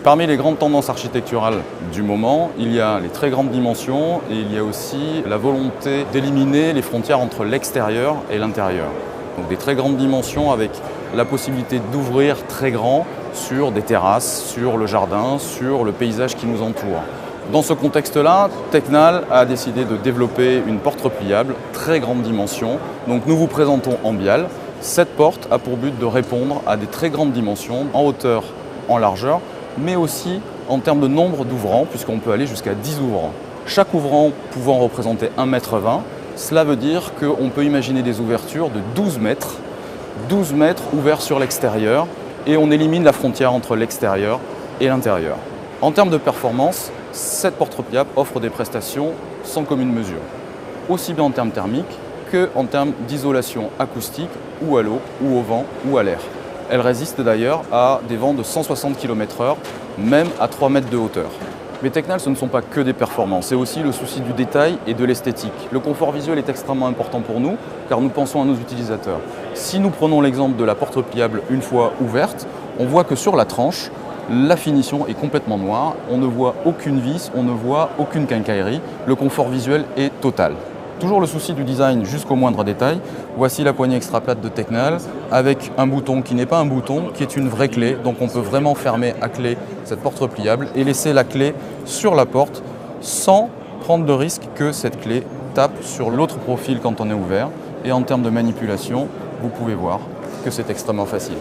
Parmi les grandes tendances architecturales du moment, il y a les très grandes dimensions et il y a aussi la volonté d'éliminer les frontières entre l'extérieur et l'intérieur. Donc des très grandes dimensions avec la possibilité d'ouvrir très grand sur des terrasses, sur le jardin, sur le paysage qui nous entoure. Dans ce contexte-là, Tecnal a décidé de développer une porte repliable, très grande dimension. Donc nous vous présentons Ambial. Cette porte a pour but de répondre à des très grandes dimensions, en hauteur, en largeur, mais aussi en termes de nombre d'ouvrants, puisqu'on peut aller jusqu'à 10 ouvrants. Chaque ouvrant pouvant représenter 1,20 m, cela veut dire qu'on peut imaginer des ouvertures de 12 mètres ouverts sur l'extérieur, et on élimine la frontière entre l'extérieur et l'intérieur. En termes de performance, cette porte repliable offre des prestations sans commune mesure, aussi bien en termes thermiques qu'en termes d'isolation acoustique ou à l'eau, ou au vent, ou à l'air. Elle résiste d'ailleurs à des vents de 160 km/h, même à 3 mètres de hauteur. Mais Tecnal, ce ne sont pas que des performances, c'est aussi le souci du détail et de l'esthétique. Le confort visuel est extrêmement important pour nous, car nous pensons à nos utilisateurs. Si nous prenons l'exemple de la porte repliable une fois ouverte, on voit que sur la tranche, la finition est complètement noire, on ne voit aucune vis, on ne voit aucune quincaillerie, le confort visuel est total. Toujours le souci du design jusqu'au moindre détail. Voici la poignée extra plate de Tecnal avec un bouton qui n'est pas un bouton, qui est une vraie clé. Donc on peut vraiment fermer à clé cette porte repliable et laisser la clé sur la porte sans prendre de risque que cette clé tape sur l'autre profil quand on est ouvert. Et en termes de manipulation, vous pouvez voir que c'est extrêmement facile.